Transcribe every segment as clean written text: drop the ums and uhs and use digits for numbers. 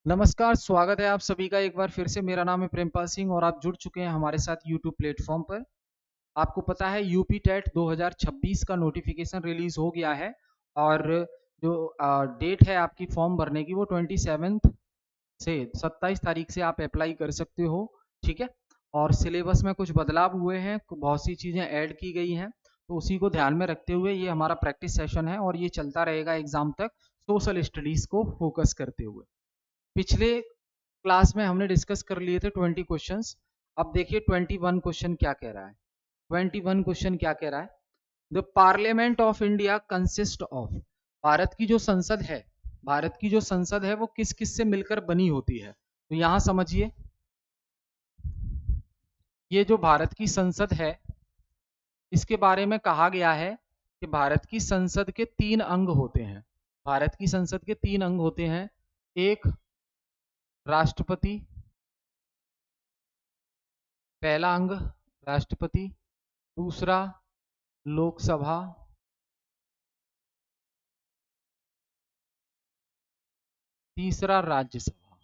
नमस्कार, स्वागत है आप सभी का एक बार फिर से। मेरा नाम है प्रेमपाल सिंह और आप जुड़ चुके हैं हमारे साथ यूट्यूब प्लेटफॉर्म पर। आपको पता है यूपी टेट 2026 का नोटिफिकेशन रिलीज हो गया है और जो डेट है आपकी फॉर्म भरने की वो 27 से 27 तारीख से आप अप्लाई कर सकते हो। ठीक है। और सिलेबस में कुछ बदलाव हुए हैं, बहुत सी चीज़ें ऐड की गई हैं, तो उसी को ध्यान में रखते हुए ये हमारा प्रैक्टिस सेशन है और ये चलता रहेगा एग्जाम तक, सोशल स्टडीज़ को फोकस करते हुए। पिछले क्लास में हमने डिस्कस कर लिए थे 20 क्वेश्चंस। अब देखिए 21 क्वेश्चन क्या कह रहा है। 21 क्वेश्चन क्या कह रहा है। The parliament of India consist of, Bharat की जो संसद है, भारत की जो संसद है वो किस किस से मिलकर बनी होती है। तो यहां समझिए, ये जो भारत की संसद है इसके बारे में कहा गया है कि भारत की संसद के 3 अंग होते हैं। भारत की संसद के 3 अंग होते हैं। एक, राष्ट्रपति, पहला अंग राष्ट्रपति। दूसरा, लोकसभा। तीसरा, राज्यसभा।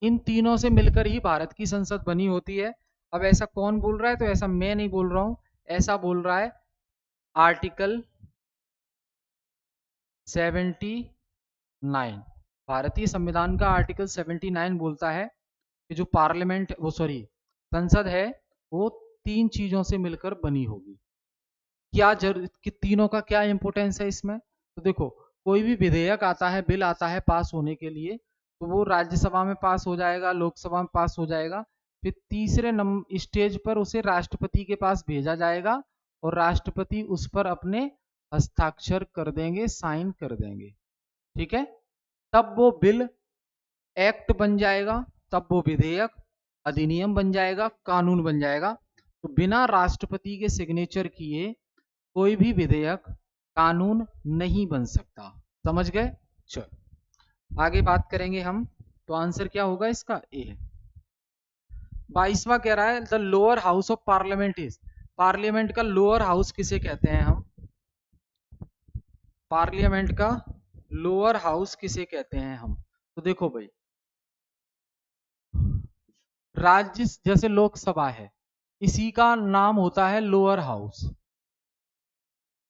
इन तीनों से मिलकर ही भारत की संसद बनी होती है। अब ऐसा कौन बोल रहा है? तो ऐसा मैं नहीं बोल रहा हूं, ऐसा बोल रहा है आर्टिकल 79। भारतीय संविधान का आर्टिकल 79 बोलता है कि जो पार्लियामेंट, वो सॉरी, संसद है, वो 3 चीजों से मिलकर बनी होगी। क्या कि तीनों का क्या इंपोर्टेंस है इसमें? तो देखो, कोई भी विधेयक आता है, बिल आता है पास होने के लिए, तो वो राज्यसभा में पास हो जाएगा, लोकसभा में पास हो जाएगा, फिर तीसरे नंबर स्टेज पर उसे राष्ट्रपति के पास भेजा जाएगा और राष्ट्रपति उस पर अपने हस्ताक्षर कर देंगे, साइन कर देंगे। ठीक है। तब वो बिल एक्ट बन जाएगा, तब वो विधेयक अधिनियम बन जाएगा, कानून बन जाएगा। तो बिना राष्ट्रपति के सिग्नेचर किए कोई भी विधेयक कानून नहीं बन सकता। समझ गए? चलो आगे बात करेंगे हम। तो आंसर क्या होगा इसका? ए है। 22वां कह रहा है the lower house of parliament is, parliament का लोअर हाउस किसे कहते हैं हम? पार्लियामेंट का लोअर हाउस किसे कहते हैं हम? तो देखो भाई, राज्य जैसे लोकसभा है, इसी का नाम होता है लोअर हाउस।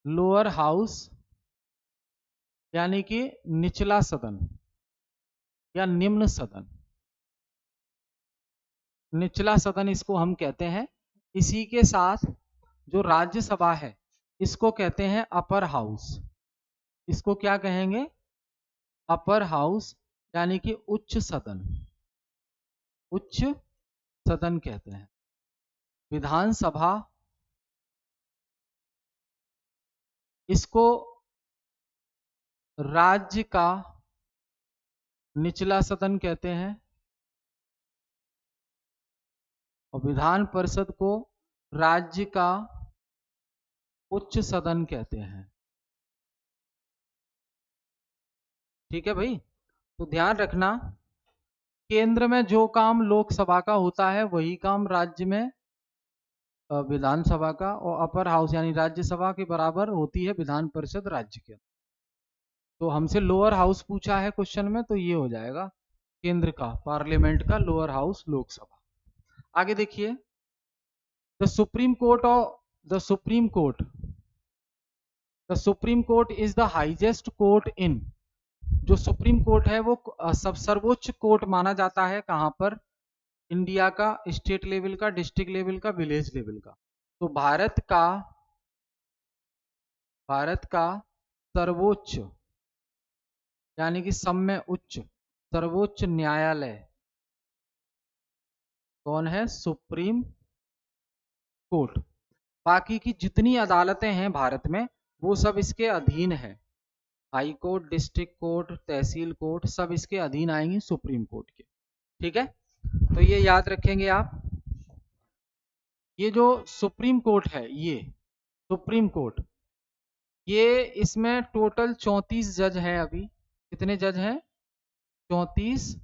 लोअर हाउस यानी कि निचला सदन या निम्न सदन, निचला सदन इसको हम कहते हैं। इसी के साथ जो राज्यसभा है इसको कहते हैं अपर हाउस। इसको क्या कहेंगे? अपर हाउस, यानी कि उच्च सदन, उच्च सदन कहते हैं। विधानसभा, इसको राज्य का निचला सदन कहते हैं और विधान परिषद को राज्य का उच्च सदन कहते हैं। ठीक है भाई। तो ध्यान रखना, केंद्र में जो काम लोकसभा का होता है वही काम राज्य में विधानसभा का, और अपर हाउस यानी राज्यसभा के बराबर होती है विधान परिषद राज्य के। तो हमसे लोअर हाउस पूछा है क्वेश्चन में, तो ये हो जाएगा केंद्र का, पार्लियामेंट का लोअर हाउस लोकसभा। आगे देखिए, द सुप्रीम कोर्ट और the Supreme Court, the Supreme Court is the highest court in, जो सुप्रीम कोर्ट है वो सब सर्वोच्च कोर्ट माना जाता है कहां पर? इंडिया का स्टेट लेवल का, डिस्ट्रिक्ट लेवल का, विलेज लेवल का। तो भारत का सर्वोच्च यानी कि सब में उच्च सर्वोच्च न्यायालय कौन है? Supreme court. बाकी की जितनी अदालतें हैं भारत में वो सब इसके अधीन है। हाई कोर्ट, डिस्ट्रिक्ट कोर्ट, तहसील कोर्ट, सब इसके अधीन आएंगी सुप्रीम कोर्ट के। ठीक है। तो ये याद रखेंगे आप। ये जो सुप्रीम कोर्ट है, ये सुप्रीम कोर्ट, ये इसमें टोटल 34 जज हैं अभी। कितने जज हैं? 34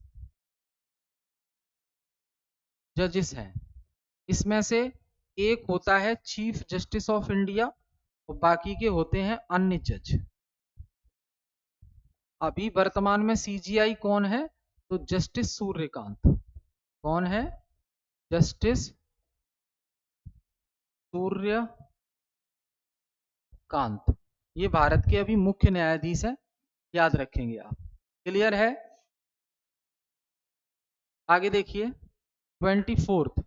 जजेस हैं। इसमें से एक होता है चीफ जस्टिस ऑफ इंडिया और बाकी के होते हैं अन्य जज। अभी वर्तमान में सीजीआई कौन है? तो जस्टिस सूर्यकांत। कौन है? जस्टिस सूर्यकांत। ये भारत के अभी मुख्य न्यायाधीश है, याद रखेंगे आप। क्लियर है? आगे देखिए 24th।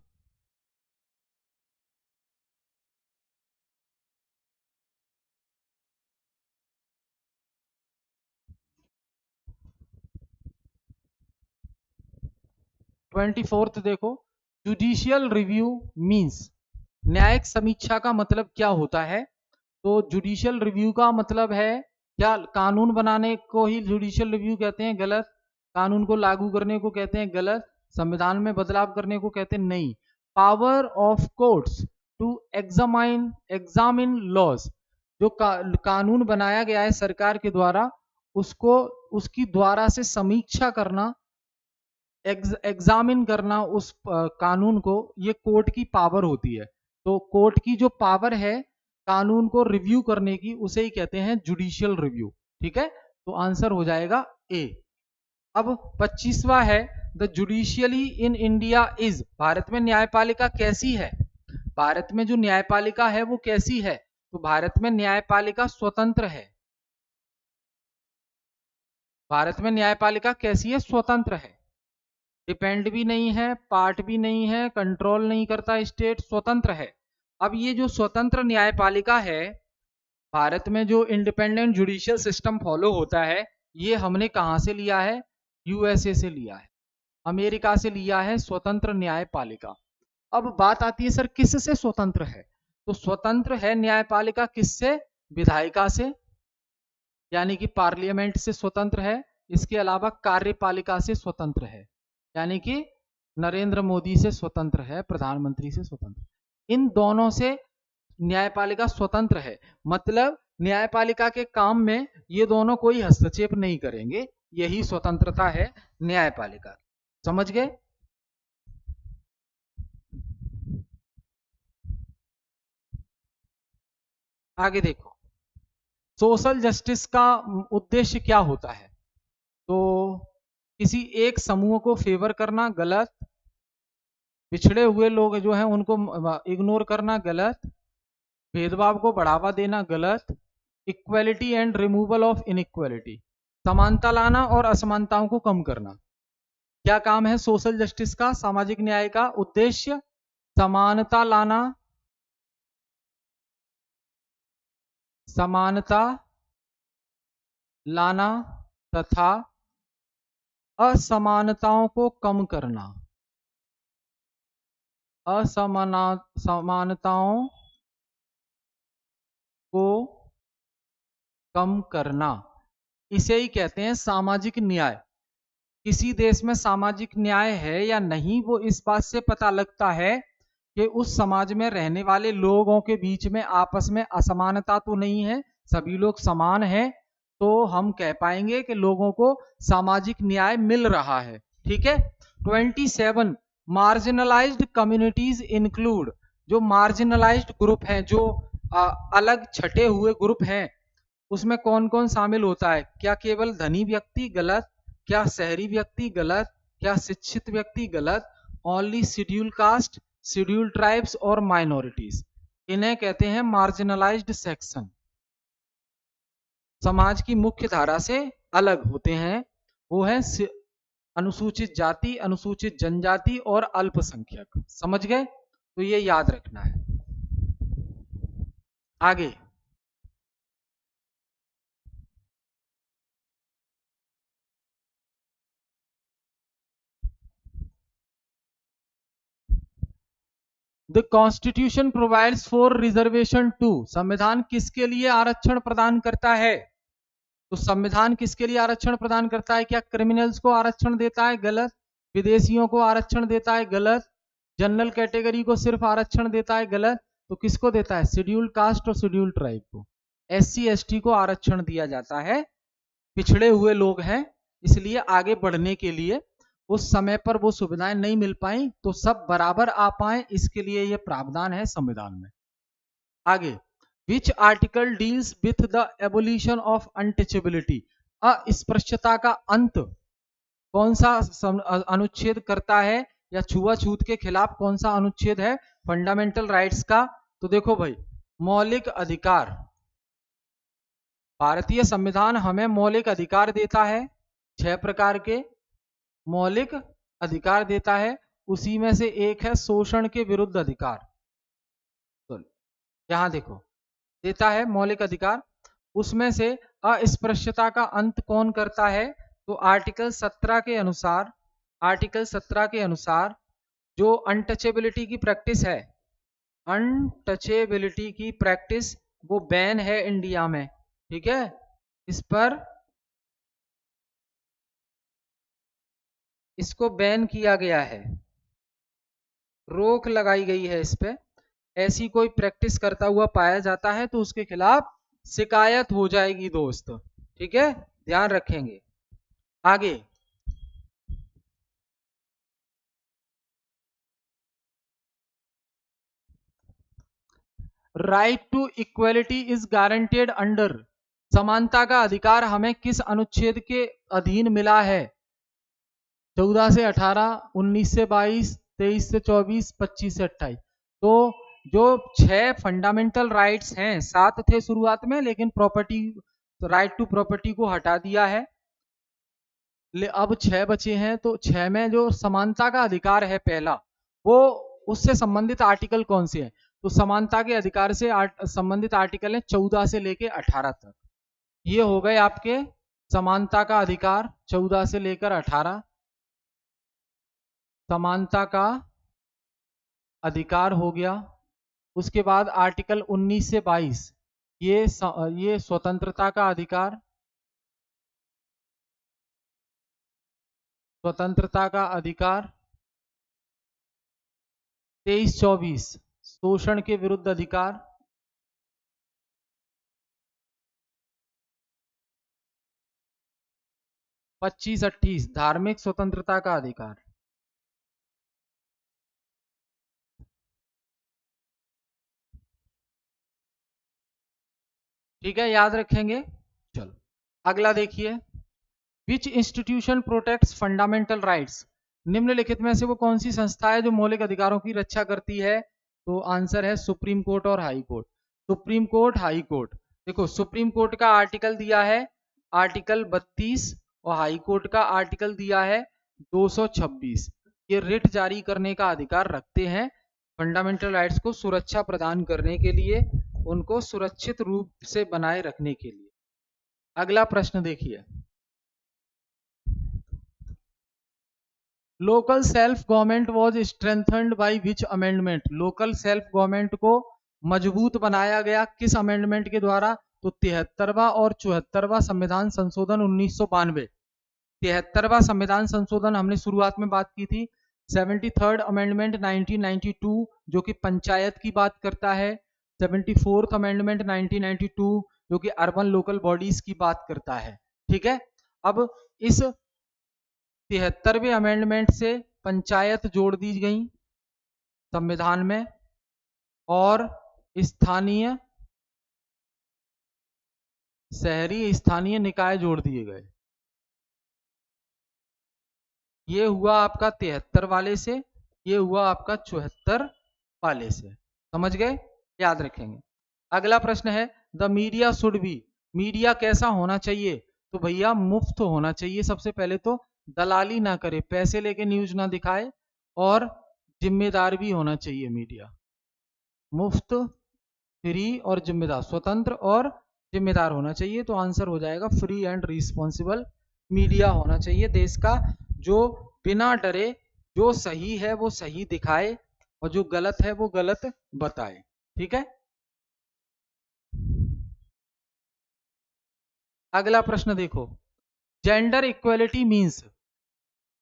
24th देखो, जुडिशियल रिव्यू मींस, न्यायिक समीक्षा का मतलब क्या होता है? तो जुडिशियल रिव्यू का मतलब है क्या? कानून बनाने को ही जुडिशियल रिव्यू कहते हैं? गलत। कानून को लागू करने को कहते हैं? गलत। संविधान में बदलाव करने को कहते हैं? नहीं। Power of courts to examine laws, जो कानून बनाया गया है सरकार के द्वारा, उसको उसकी द्वारा से समीक्षा करना, एग्जामिन करना उस कानून को, ये कोर्ट की पावर होती है। तो कोर्ट की जो पावर है कानून को रिव्यू करने की, उसे ही कहते हैं जुडिशियल रिव्यू। ठीक है, तो आंसर हो जाएगा ए। अब 25वां है, the judicially in India is, Bharat में न्यायपालिका कैसी है? भारत में जो न्यायपालिका है वो कैसी है? तो भारत में न्यायपालिका स्वतंत्र है। भारत में न्यायपालिका कैसी है? स्वतंत्र है। डिपेंड भी नहीं है, पार्ट भी नहीं है, कंट्रोल नहीं करता स्टेट, स्वतंत्र है। अब ये जो स्वतंत्र न्यायपालिका है, भारत में जो इंडिपेंडेंट जुडिशियल सिस्टम फॉलो होता है, ये हमने कहां से लिया है? यूएसए से लिया है, अमेरिका से लिया है स्वतंत्र न्यायपालिका। अब बात आती है सर किससे स्वतंत्र है? तो स्वतंत्र है न्यायपालिका किससे? विधायिका से, यानी कि पार्लियामेंट से स्वतंत्र है। इसके अलावा कार्यपालिका से स्वतंत्र है, यानी कि नरेंद्र मोदी से स्वतंत्र है, प्रधानमंत्री से स्वतंत्र। इन दोनों से न्यायपालिका स्वतंत्र है, मतलब न्यायपालिका के काम में ये दोनों कोई हस्तक्षेप नहीं करेंगे। यही स्वतंत्रता है न्यायपालिका। समझ गए? आगे देखो, सोशल जस्टिस का उद्देश्य क्या होता है? तो किसी एक समूह को फेवर करना, गलत। पिछड़े हुए लोग जो हैं उनको इग्नोर करना, गलत। भेदभाव को बढ़ावा देना, गलत। Equality and removal of inequality, समानता लाना और असमानताओं को कम करना। क्या काम है सोशल जस्टिस का, सामाजिक न्याय का उद्देश्य? समानता लाना, समानता लाना तथा असमानताओं को कम करना। असमानताओं को कम करना, इसे ही कहते हैं सामाजिक न्याय। किसी देश में सामाजिक न्याय है या नहीं, वो इस बात से पता लगता है कि उस समाज में रहने वाले लोगों के बीच में आपस में असमानता तो नहीं है, सभी लोग समान हैं, तो हम कह पाएंगे कि लोगों को सामाजिक न्याय मिल रहा है। ठीक है। 27, मार्जिनलाइज्ड कम्युनिटीज इंक्लूड, जो मार्जिनलाइज्ड ग्रुप हैं, जो अलग छटे हुए ग्रुप हैं, उसमें कौन कौन शामिल होता है? क्या केवल धनी व्यक्ति? गलत। क्या शहरी व्यक्ति? गलत। क्या शिक्षित व्यक्ति? गलत। Only schedule caste, schedule tribes और माइनॉरिटीज, इन्हें कहते हैं मार्जिनलाइज्ड सेक्शन। समाज की मुख्य धारा से अलग होते हैं, वो है अनुसूचित जाति, अनुसूचित जनजाति और अल्पसंख्यक। समझ गए? तो ये याद रखना है। आगे, the constitution provides for reservation to, संविधान किसके लिए आरक्षण प्रदान करता है? तो संविधान किसके लिए आरक्षण प्रदान करता है? क्या क्रिमिनल्स को आरक्षण देता है? गलत। विदेशियों को आरक्षण देता है? गलत। जनरल कैटेगरी को सिर्फ आरक्षण देता है? गलत। तो किसको देता है? शेड्यूल कास्ट और शेड्यूल ट्राइब को, SC ST को आरक्षण दिया जाता है। पिछड़े हुए लोग हैं, इसलिए आगे बढ़ने के लिए उस समय पर वो सुविधाएं नहीं मिल पाई, तो सब बराबर आ पाए, इसके लिए ये प्रावधान है संविधान में। आगे, which article deals with the abolition of untouchability, अस्पृश्यता का अंत कौन सा अनुच्छेद करता है, या छुआछूत के खिलाफ कौन सा अनुच्छेद है फंडामेंटल राइट्स का? तो देखो भाई, मौलिक अधिकार। भारतीय संविधान हमें मौलिक अधिकार देता है, 6 प्रकार के मौलिक अधिकार देता है। उसी में से एक है शोषण के विरुद्ध अधिकार। तो यहां देखो, देता है मौलिक अधिकार, उसमें से अस्पृश्यता का अंत कौन करता है? तो आर्टिकल 17 के अनुसार, आर्टिकल 17 के अनुसार जो अनटचेबिलिटी की प्रैक्टिस है, अनटचेबिलिटी की प्रैक्टिस वो बैन है इंडिया में, ठीक है। इस पर, इसको बैन किया गया है, रोक लगाई गई है इस पे। ऐसी कोई प्रैक्टिस करता हुआ पाया जाता है तो उसके खिलाफ शिकायत हो जाएगी दोस्त, ठीक है, ध्यान रखेंगे। आगे, right to equality is guaranteed under, समानता का अधिकार हमें किस अनुच्छेद के अधीन मिला है? 14 से 18, 19 से 22, 23 से 24, 25 से 28। तो जो 6 फंडामेंटल राइट्स हैं, 7 थे शुरुआत में, लेकिन प्रॉपर्टी, राइट टू प्रॉपर्टी को हटा दिया है, अब 6 बचे हैं। तो 6 में जो समानता का अधिकार है पहला, वो उससे संबंधित आर्टिकल कौन से हैं? तो समानता के अधिकार से संबंधित आर्टिकल है 14 से लेके 18 तक। ये हो गए आपके समानता का अधिकार 14 से लेकर 18, समानता का अधिकार हो गया। उसके बाद आर्टिकल 19 से 22, ये स्वतंत्रता का अधिकार, स्वतंत्रता का अधिकार। 23-24 शोषण के विरुद्ध अधिकार। 25-28 धार्मिक स्वतंत्रता का अधिकार। ठीक है, याद रखेंगे। चलो अगला देखिए, विच इंस्टीट्यूशन प्रोटेक्ट्स फंडामेंटल राइट्स, निम्नलिखित में से वो कौन सी संस्था है जो मौलिक अधिकारों की रक्षा करती है? तो आंसर है सुप्रीम कोर्ट और high court. Supreme court, high court. देखो, सुप्रीम कोर्ट का आर्टिकल दिया है आर्टिकल 32 और हाई कोर्ट का आर्टिकल दिया है 226। ये रिट जारी करने का अधिकार रखते हैं फंडामेंटल राइट्स को सुरक्षा प्रदान करने के लिए, उनको सुरक्षित रूप से बनाए रखने के लिए। अगला प्रश्न देखिए, local self government was strengthened by which amendment, local self government को मजबूत बनाया गया किस अमेंडमेंट के द्वारा? तो 73वां और 74वां संविधान संशोधन 1992। 73वां संविधान संशोधन हमने शुरुआत में बात की थी। 73rd अमेंडमेंट 1992 जो कि पंचायत की बात करता है। 74th अमेंडमेंट 1992 जो कि अर्बन लोकल बॉडीज की बात करता है, ठीक है। अब इस 73वें अमेंडमेंट से पंचायत जोड़ दी गई संविधान में और स्थानीय, शहरी स्थानीय निकाय जोड़ दिए गए। ये हुआ आपका 73 वाले से, ये हुआ आपका 74 वाले से, समझ गए, याद रखेंगे। अगला प्रश्न है, the media should be, media कैसा होना चाहिए? तो भैया मुफ्त होना चाहिए। सबसे पहले तो दलाली ना करे, पैसे लेके न्यूज ना दिखाए, और जिम्मेदार भी होना चाहिए मीडिया। मुफ्त, फ्री और जिम्मेदार, स्वतंत्र और जिम्मेदार होना चाहिए। तो आंसर हो जाएगा फ्री एंड रिस्पॉन्सिबल मीडिया होना चाहिए देश का, जो बिना डरे जो सही है वो सही दिखाए और जो गलत है वो गलत बताए, ठीक है। अगला प्रश्न देखो, जेंडर इक्वलिटी मीन्स,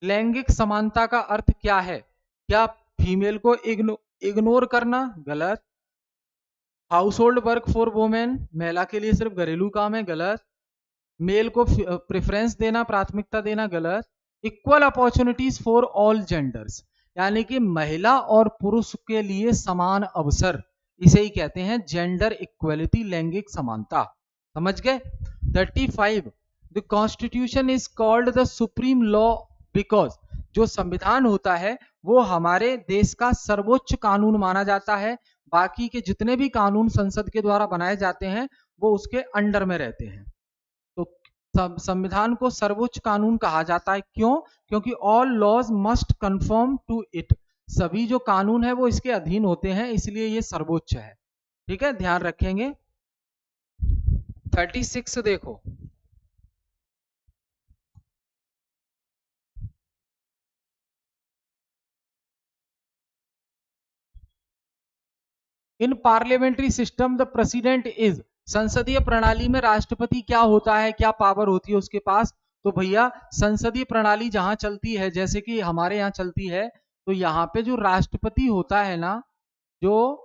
लैंगिक समानता का अर्थ क्या है? क्या फीमेल को इग्नोर करना? गलत। House hold work for women, महिला के लिए सिर्फ घरेलू काम है? गलत। मेल को प्रेफरेंस देना, प्राथमिकता देना? गलत। Equal opportunities for all genders, यानी कि महिला और पुरुष के लिए समान अवसर, इसे ही कहते हैं जेंडर इक्वलिटी, लैंगिक समानता, समझ गए। 35, the constitution is called the supreme law because जो संविधान होता है वो हमारे देश का सर्वोच्च कानून माना जाता है। बाकी के जितने भी कानून संसद के द्वारा बनाए जाते हैं वो उसके अंडर में रहते हैं। तो संविधान को सर्वोच्च कानून कहा जाता है। क्यों? क्योंकि all laws must conform to it, सभी जो कानून है वो इसके अधीन होते हैं, इसलिए ये सर्वोच्च है। ठीक है, ध्यान रखेंगे। 36 देखो, इन parliamentary system the president is, संसदीय प्रणाली में राष्ट्रपति क्या होता है, क्या पावर होती है उसके पास? तो भैया संसदीय प्रणाली जहां चलती है, जैसे कि हमारे यहाँ चलती है, तो यहाँ पे जो राष्ट्रपति होता है ना, जो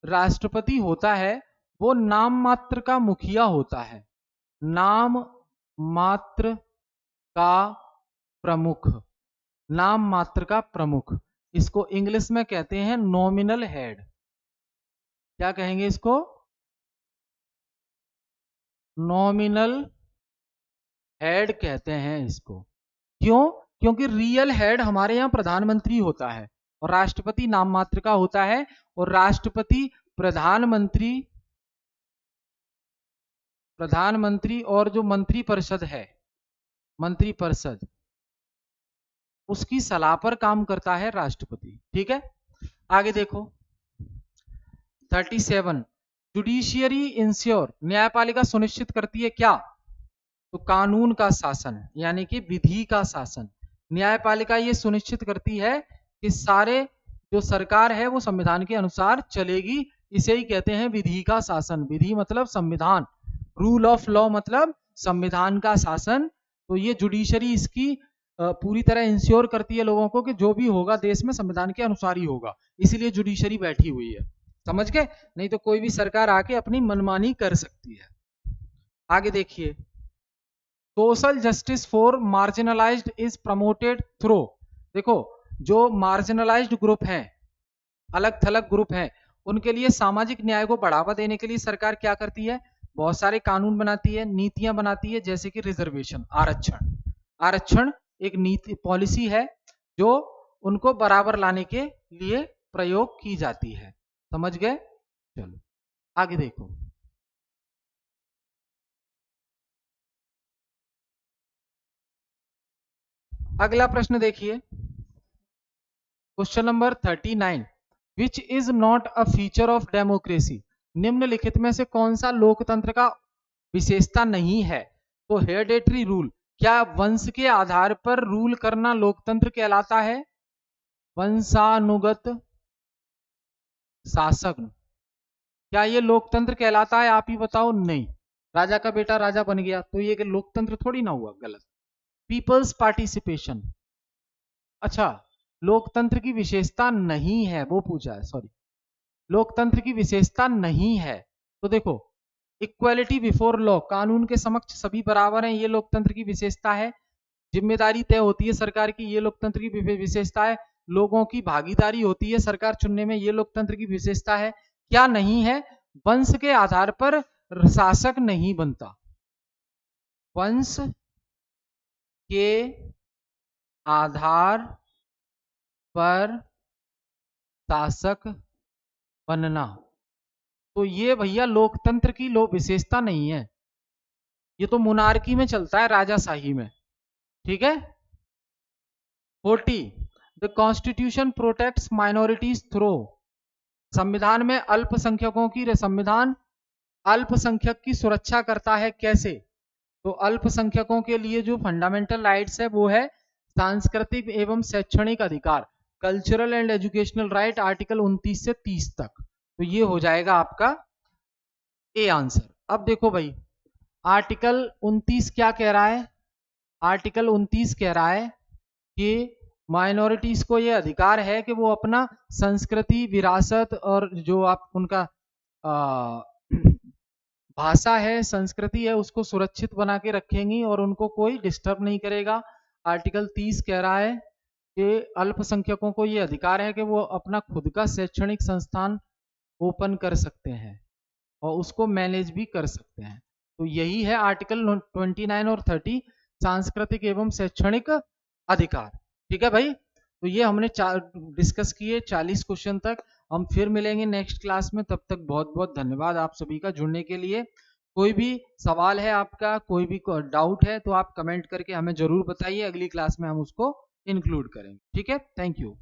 राष्ट्रपति होता है वो नाम मात्र का मुखिया होता है, नाम मात्र का प्रमुख, नाम मात्र का प्रमुख। इसको इंग्लिश में कहते हैं नॉमिनल हेड। क्या कहेंगे इसको? नॉमिनल हेड कहते हैं इसको। क्यों? क्योंकि रियल हेड हमारे यहाँ प्रधानमंत्री होता है और राष्ट्रपति नाम मात्र का होता है। और राष्ट्रपति प्रधानमंत्री और जो मंत्री परिषद है, मंत्री परिषद, उसकी सलाह पर काम करता है राष्ट्रपति। ठीक है, आगे देखो 37, जुडिशियरी इंश्योर, न्यायपालिका सुनिश्चित करती है क्या? तो कानून का शासन, यानी कि विधि का शासन। न्यायपालिका ये सुनिश्चित करती है कि सारे जो सरकार है वो संविधान के अनुसार चलेगी, इसे ही कहते हैं विधि का शासन। विधि मतलब संविधान, रूल ऑफ लॉ मतलब संविधान का शासन। तो ये जुडिशरी इसकी पूरी तरह इंश्योर करती है लोगों को कि जो भी होगा देश में संविधान के अनुसार ही होगा, इसीलिए जुडिशरी बैठी हुई है। समझ गए? नहीं तो कोई भी सरकार आके अपनी मनमानी कर सकती है। आगे देखिए, social justice for marginalised is promoted through, देखो जो मार्जिनलाइज्ड ग्रुप हैं, अलग थलग ग्रुप हैं, उनके लिए सामाजिक न्याय को बढ़ावा देने के लिए सरकार क्या करती है? बहुत सारे कानून बनाती है, नीतियां बनाती है, जैसे कि रिजर्वेशन, आरक्षण। आरक्षण एक नीति पॉलिसी है जो उनको बराबर लाने के लिए प्रयोग की जाती है। समझ गए? चलो आगे देखो, अगला प्रश्न देखिए, question number 39, which is not a feature of democracy, निम्नलिखित में से कौन सा लोकतंत्र का विशेषता नहीं है? तो हेरिडेटरी रूल, क्या वंश के आधार पर रूल करना लोकतंत्र कहलाता है? वंशानुगत शासन, क्या ये लोकतंत्र कहलाता है? आप ही बताओ। नहीं, राजा का बेटा राजा बन गया तो ये लोकतंत्र थोड़ी ना हुआ, गलत। पीपल्स पार्टिसिपेशन, अच्छा लोकतंत्र की विशेषता नहीं है, वो पूछा है, सॉरी, लोकतंत्र की विशेषता नहीं है। तो देखो, इक्वालिटी बिफोर लॉ, कानून के समक्ष सभी बराबर हैं, ये लोकतंत्र की विशेषता है। जिम्मेदारी तय होती है सरकार की, ये लोकतंत्र की विशेषता है। लोगों की भागीदारी होती है सरकार चुनने में, ये लोकतंत्र की विशेषता है। क्या नहीं है? वंश के आधार पर शासक नहीं बनता, वंश के आधार पर शासक बनना, तो ये भैया लोकतंत्र की विशेषता नहीं है, ये तो मोनार्की में चलता है, राजाशाही में। ठीक है। 40, the constitution protects minorities through, संविधान में अल्पसंख्यकों की, संविधान अल्पसंख्यक की सुरक्षा करता है, कैसे? तो अल्पसंख्यकों के लिए जो फंडामेंटल राइट्स है वो है सांस्कृतिक एवं शैक्षणिक अधिकार, cultural and educational right, article 29 से 30 तक। तो ये हो जाएगा आपका ए आंसर। अब देखो भाई, आर्टिकल 29 क्या कह रहा है? आर्टिकल 29 कह रहा है कि माइनॉरिटीज को ये अधिकार है कि वो अपना संस्कृति, विरासत और जो आप उनका भाषा है, संस्कृति है, उसको सुरक्षित बना के रखेंगी और उनको कोई डिस्टर्ब नहीं करेगा। आर्टिकल 30 कह रहा है कि अल्पसंख्यकों को ये अधिकार है कि वो अपना खुद का शैक्षणिक संस्थान ओपन कर सकते हैं और उसको मैनेज भी कर सकते हैं। तो यही है आर्टिकल 29 और 30, सांस्कृतिक एवं शैक्षणिक अधिकार। ठीक है भाई, तो ये हमने डिस्कस किए 40 क्वेश्चन तक। हम फिर मिलेंगे नेक्स्ट क्लास में, तब तक बहुत बहुत धन्यवाद आप सभी का जुड़ने के लिए। कोई भी सवाल है आपका, कोई भी डाउट है तो आप कमेंट करके हमें जरूर बताइए, अगली क्लास में हम उसको इंक्लूड करेंगे। ठीक है, थैंक यू।